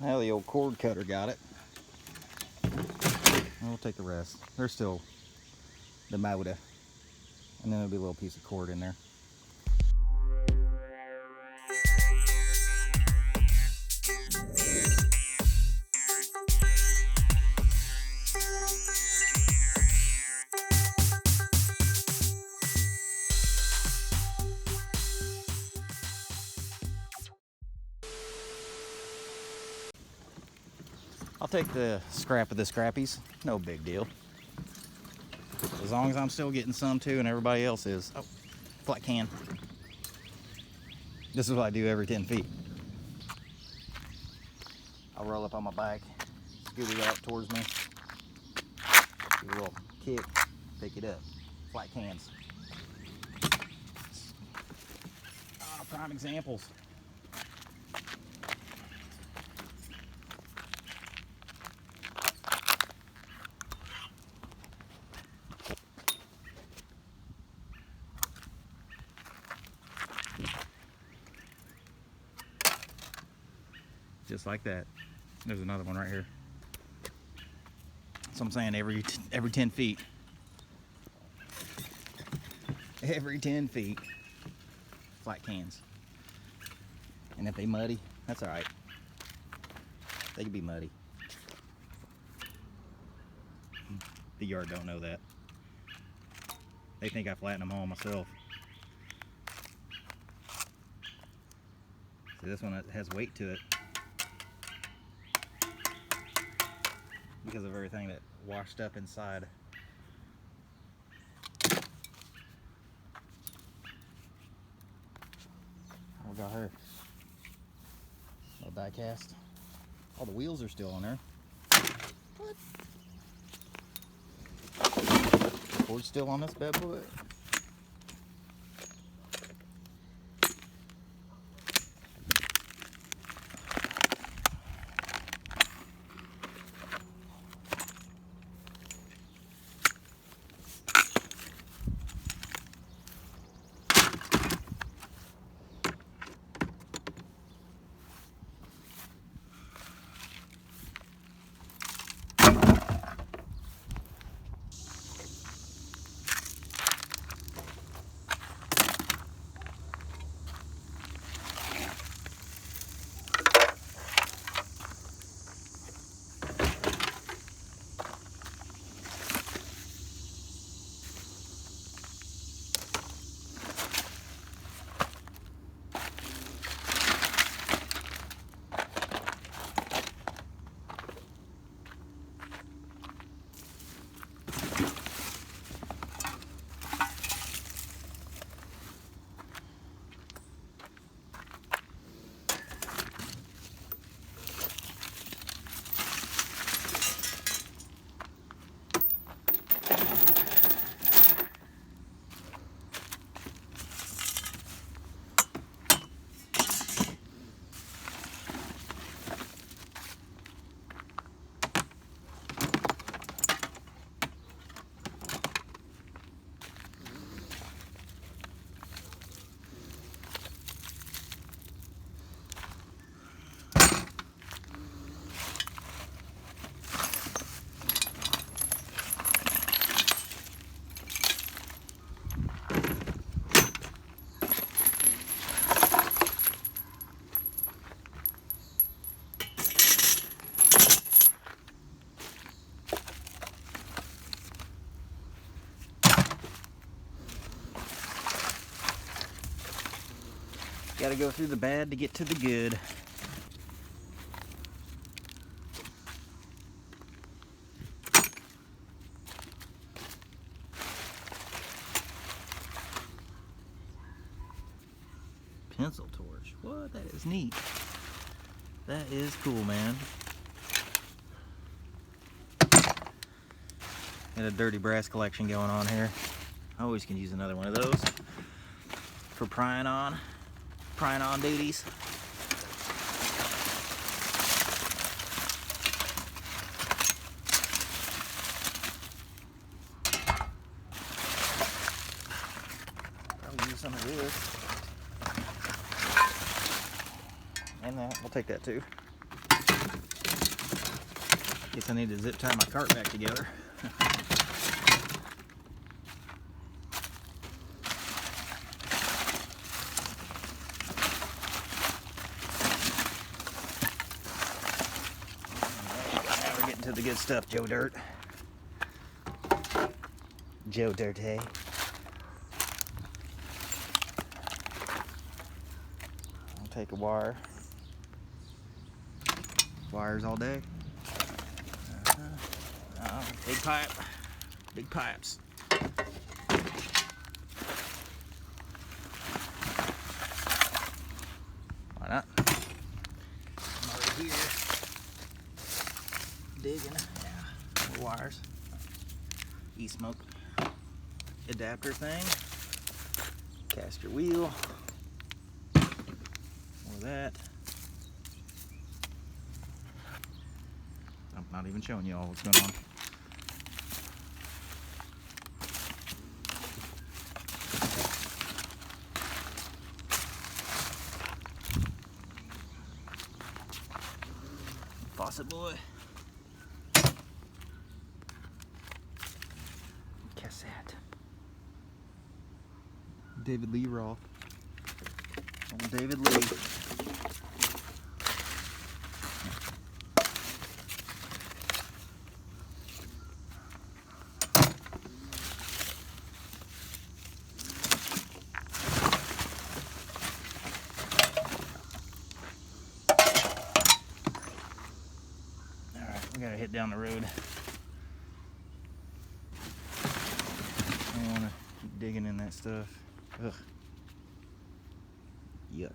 Now the old cord cutter got it. We'll take the rest. There's still the motor, and then there'll be a little piece of cord in there. I'll take the scrap of the scrappies. No big deal. As long as I'm still getting some too and everybody else is. Oh, flat can. This is what I do every 10 feet. I'll roll up on my bike, scoot it up towards me, give it a little kick, pick it up. Flat cans. Prime examples. Just like that. There's another one right here. So I'm saying every 10 feet. Every 10 feet. Flat cans. And if they muddy, that's all right. They can be muddy. The yard don't know that. They think I flatten them all myself. See, this one has weight to it because of everything that washed up inside. We got her. Little die cast. All the wheels are still on there. What? Cord's still on this bad boy. Gotta go through the bad to get to the good. Pencil torch. What? That is neat. That is cool, man. Got a dirty brass collection going on here. I always can use another one of those for prying on duties. Probably use some of this. And that, we'll take that too. Guess I need to zip tie my cart back together. Now we're getting to the good stuff, Joe Dirt. Joe Dirt, hey? I'll take a wire. Wires all day. Big pipe. Big pipes. Why not? I'm already here. Digging. Yeah. More wires. E-smoke adapter thing. Caster wheel. More of that. I'm not even showing you all what's going on. Faucet boy. Cassette. David Lee Roth. Old David Lee. We gotta hit down the road. I don't wanna keep digging in that stuff. Ugh. Yuck.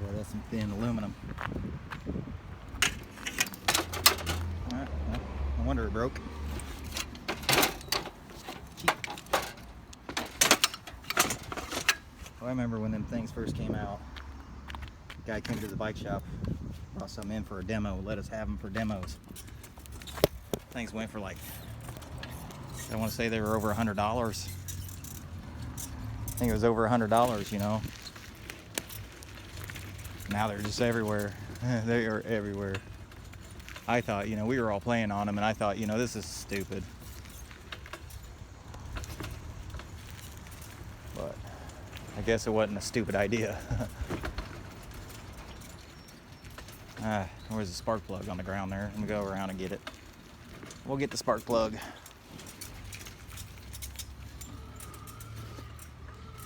Yeah, that's some thin aluminum. Alright, well, no wonder it broke. Cheap. Well, I remember when them things first came out, the guy came to the bike shop, brought some in for a demo, let us have them for demos. Things went for like, I want to say they were over $100. I think it was over $100, you know. Now they're just everywhere. They are everywhere. I thought, you know, we were all playing on them, and I thought, you know, this is stupid. But I guess it wasn't a stupid idea. Where's the spark plug on the ground there? Let me go around and get it. We'll get the spark plug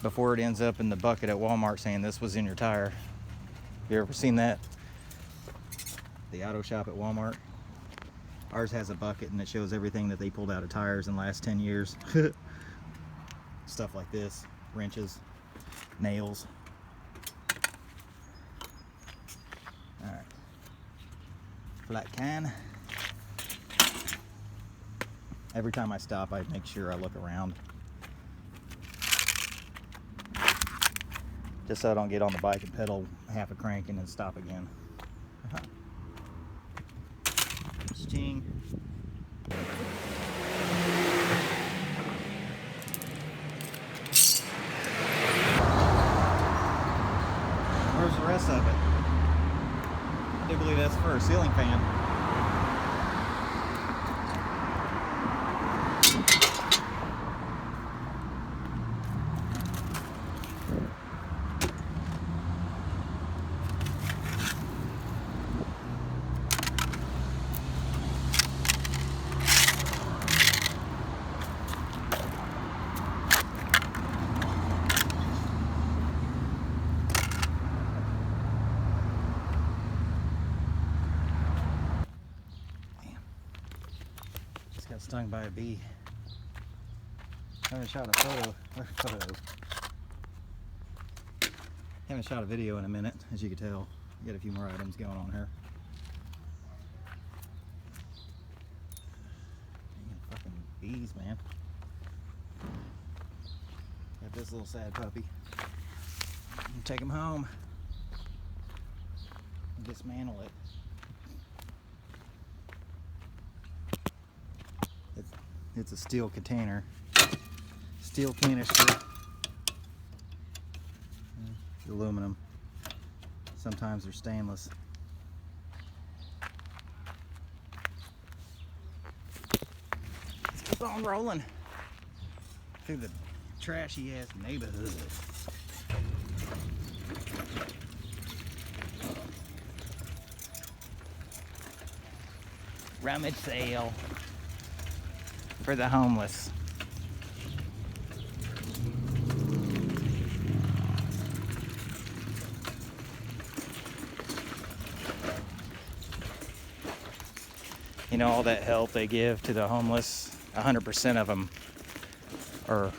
before it ends up in the bucket at Walmart saying this was in your tire. You ever seen that? The auto shop at Walmart. Ours has a bucket and it shows everything that they pulled out of tires in the last 10 years. Stuff like this. Wrenches. Nails. Alright. Flat can. Every time I stop, I make sure I look around. Just so I don't get on the bike and pedal half a crank and then stop again. Sting. Where's the rest of it? I do believe that's for a ceiling fan. Stung by a bee. Haven't shot a photo. Haven't shot a video in a minute, as you can tell. Got a few more items going on here. Dang, fucking bees, man. Got this little sad puppy. Take him home. Dismantle it. It's a steel container, steel canister, aluminum. Sometimes they're stainless. Let's keep on rolling through the trashy ass neighborhood. Rummage sale for the homeless. You know, all that help they give to the homeless, 100% of them are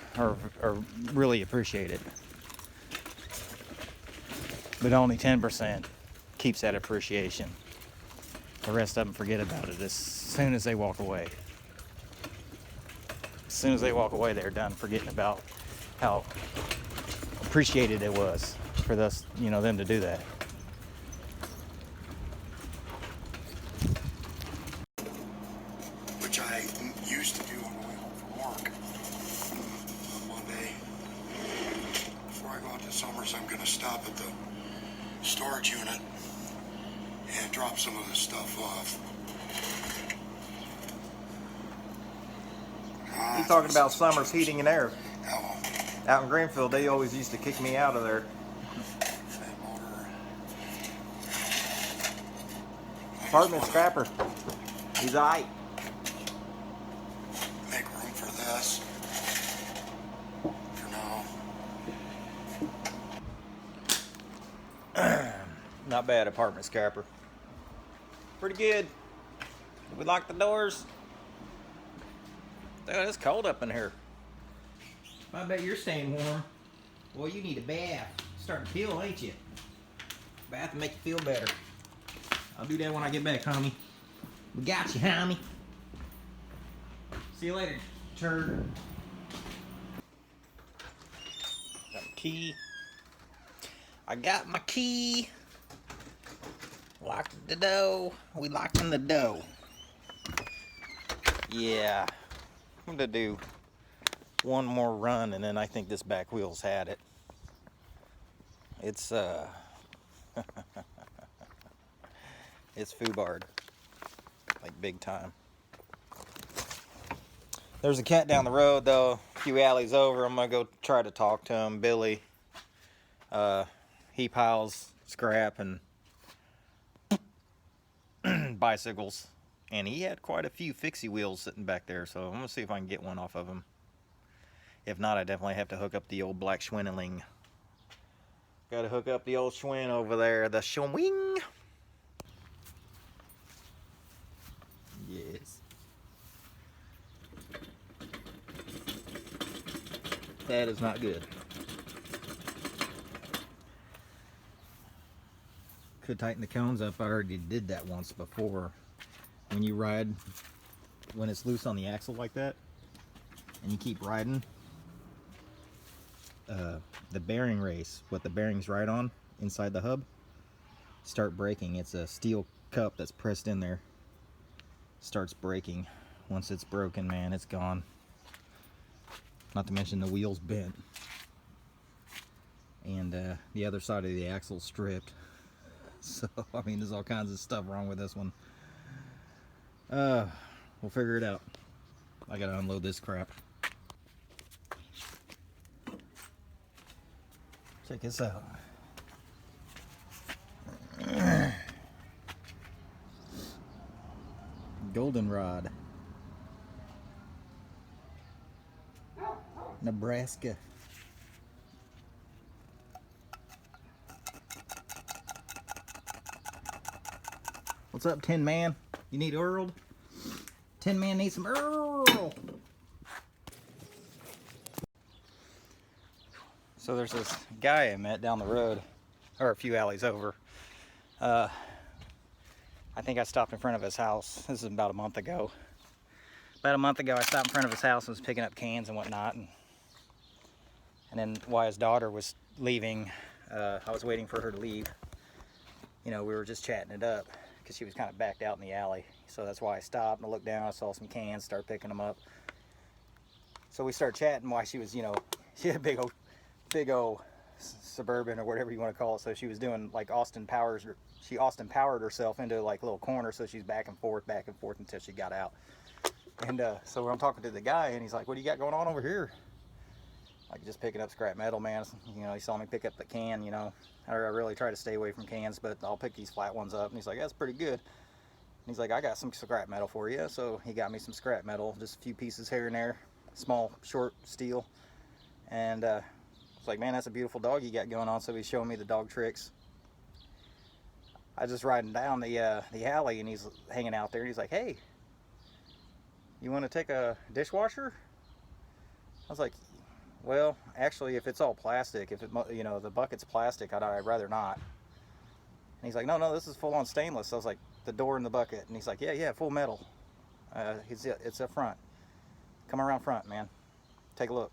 really appreciate it. But only 10% keeps that appreciation. The rest of them forget about it as soon as they walk away. As soon as they walk away, they're done forgetting about how appreciated it was for this, you know, them to do that. Which I used to do on the way home from work. One day, before I go out to Summers, I'm going to stop at the storage unit and drop some of this stuff off. He's talking about Summers Heating and Air. Hello. Out in Greenfield, they always used to kick me out of there. Fan motor. Apartment scrapper. He's aight. Make room for this. For now. Not bad, apartment scrapper. Pretty good. We lock the doors. Dude, it's cold up in here. I bet you're staying warm. Well, you need a bath. Starting to feel, ain't you? Bath will make you feel better. I'll do that when I get back, homie. We got you, homie. See you later, turd. Got my key. I got my key. Locked the door. We locked in the door. Yeah. I'm gonna do one more run and then I think this back wheel's had it. It's it's foobarred. Like big time. There's a cat down the road though, a few alleys over. I'm gonna go try to talk to him. Billy. He piles scrap and bicycles. And he had quite a few fixie wheels sitting back there, so I'm gonna see if I can get one off of him. If not, I definitely have to hook up the old black Schwinneling. Gotta hook up the old Schwinn over there, the Schwing. Yes. That is not good. Could tighten the cones up. I already did that once before. When you ride, when it's loose on the axle like that, and you keep riding, the bearing race, what the bearings ride on inside the hub, start breaking. It's a steel cup that's pressed in there. Starts breaking. Once it's broken, man, it's gone. Not to mention the wheel's bent. And the other side of the axle's stripped. So, I mean, there's all kinds of stuff wrong with this one. We'll figure it out. I gotta unload this crap. Check this out. Goldenrod. Nebraska. What's up, Tin Man? You need Earl? Tin Man needs some Earl. Roll. So there's this guy I met down the road, or a few alleys over. I think I stopped in front of his house. This is about a month ago. About a month ago, I stopped in front of his house and was picking up cans and whatnot. And then while his daughter was leaving, I was waiting for her to leave. You know, we were just chatting it up because she was kind of backed out in the alley. So that's why I stopped and I looked down. I saw some cans, started picking them up. So we started chatting while she was, you know, she had a big old Suburban or whatever you want to call it. So she was doing like Austin Powered herself into like a little corner. So she's back and forth until she got out. And so I'm talking to the guy and he's like, "What do you got going on over here?" Like, just picking up scrap metal, man. You know, he saw me pick up the can, you know. I really try to stay away from cans, but I'll pick these flat ones up. And he's like, "That's pretty good." And he's like, "I got some scrap metal for you." So he got me some scrap metal, just a few pieces here and there, small, short steel. And it's like, "Man, that's a beautiful dog you got going on." So he's showing me the dog tricks. I just riding down the alley and he's hanging out there. And he's like, "Hey, you want to take a dishwasher?" I was like, "Well, actually, if it's all plastic, if it, you know, the bucket's plastic, I'd rather not." And he's like, no, this is full on stainless." So I was like, "The door and the bucket." And he's like, yeah, full metal. It's up front. Come around front, man. Take a look.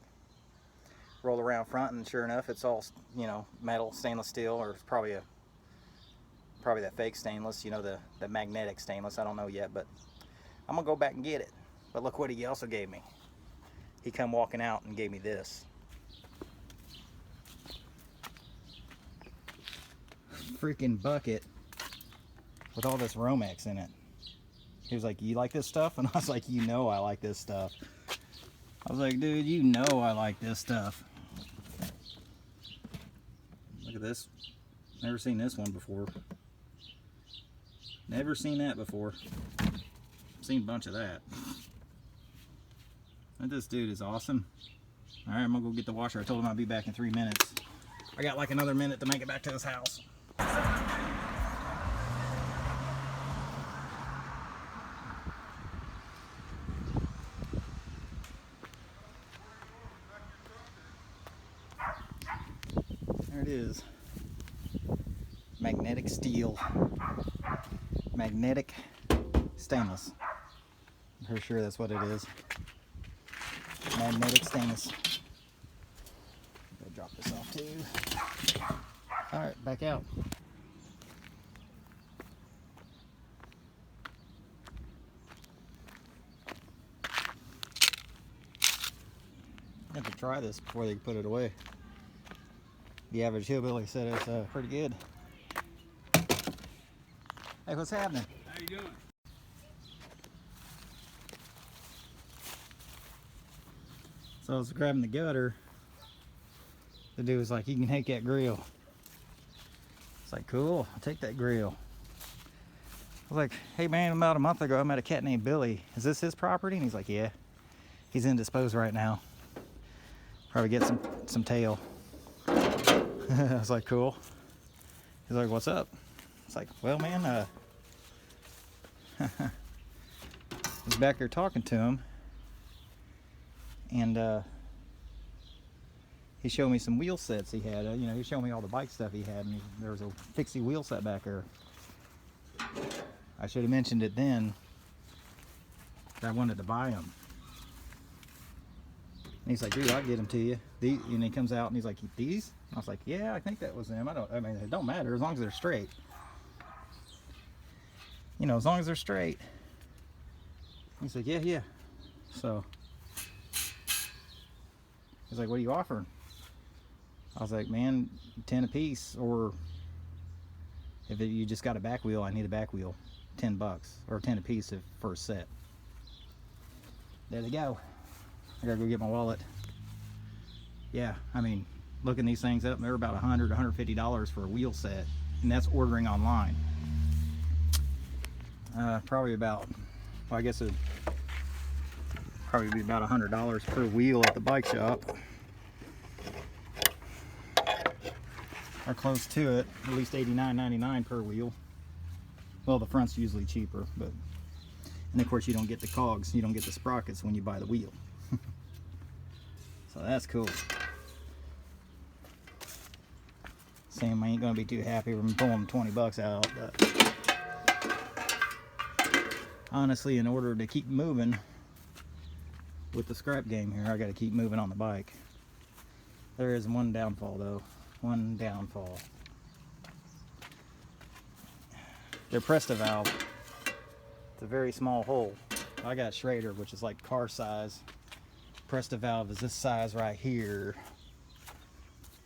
Roll around front, and sure enough, it's all, you know, metal, stainless steel, or it's probably that fake stainless, you know, the magnetic stainless. I don't know yet, but I'm gonna go back and get it. But look what he also gave me. He come walking out and gave me this. Freaking bucket with all this Romex in it. He was like, "You like this stuff?" And I was like, "You know I like this stuff." I was like, "Dude, you know I like this stuff." Look at this. Never seen this one before. Never seen that before. Seen a bunch of that. And this dude is awesome. All right, I'm gonna go get the washer. I told him I'd be back in 3 minutes. I got like another minute to make it back to his house. There it is. Magnetic steel. Magnetic stainless. I'm pretty sure that's what it is. Magnetic stainless. Go drop this off too. Alright, back out. I have to try this before they put it away. The average hillbilly said it's pretty good. Hey, what's happening? How you doing? So I was grabbing the gutter. The dude was like, "You can take that grill." It's like, "Cool, I'll take that grill." I was like, "Hey man, about a month ago I met a cat named Billy. Is this his property?" And he's like, "Yeah. He's indisposed right now. Probably get some tail." I was like, "Cool." He's like, "What's up?" It's like, "Well man, I was back there talking to him. And he showed me some wheel sets he had. You know, he showed me all the bike stuff he had, and there was a fixie wheel set back there. I should have mentioned it then that I wanted to buy them. And he's like, "Dude, I'll get them to you." And he comes out and he's like, "These?" I was like, "Yeah, I think that was them. I mean, it don't matter as long as they're straight. You know, as long as they're straight." He's like, "Yeah." So he's like, "What are you offering?" I was like, "Man, 10 a piece, or if you just got a back wheel, I need a back wheel. $10 or 10 a piece for a set." There they go. I gotta go get my wallet. Yeah, I mean, looking these things up, they're about $100, $150 for a wheel set, and that's ordering online. Probably about, well, I guess it'd probably be about $100 per wheel at the bike shop, or close to it. At least $89.99 per wheel. Well, the front's usually cheaper, but And of course you don't get the cogs, you don't get the sprockets when you buy the wheel. So that's cool. Sam ain't gonna be too happy from pulling 20 bucks out, but honestly, in order to keep moving with the scrap game here, I gotta keep moving on the bike. There is one downfall though, one downfall. Their Presta valve, it's a very small hole. I got Schrader, which is like car size. Presta valve is this size right here.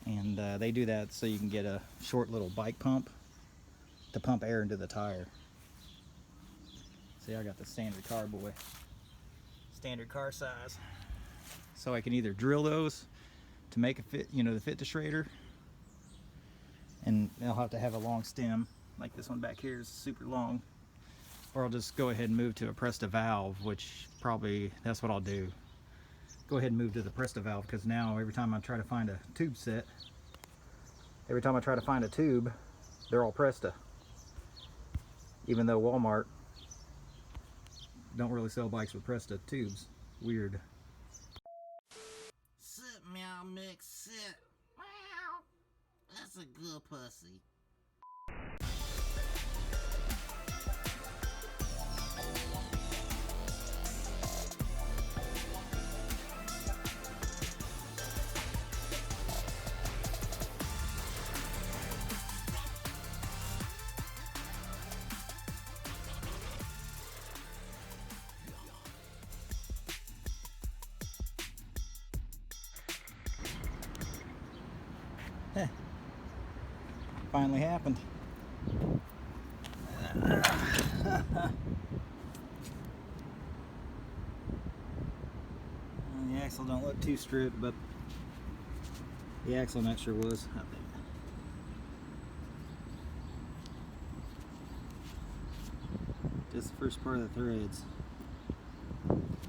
And they do that so you can get a short little bike pump to pump air into the tire. See, I got the standard carboy, standard car size. So I can either drill those to make a fit, you know, the fit to Schrader, and they'll have to have a long stem, like this one back here is super long, or I'll just go ahead and move to a Presta valve, which probably, that's what I'll do. Go ahead and move to the Presta valve, because now every time I try to find a tube set, every time I try to find a tube, they're all Presta. Even though Walmart don't really sell bikes with Presta tubes. Weird. Sit, meow mix, sit. Meow. That's a good pussy. Heh. Finally happened. The axle don't look too stripped, but the axle nut sure was, I think. Just the first part of the threads.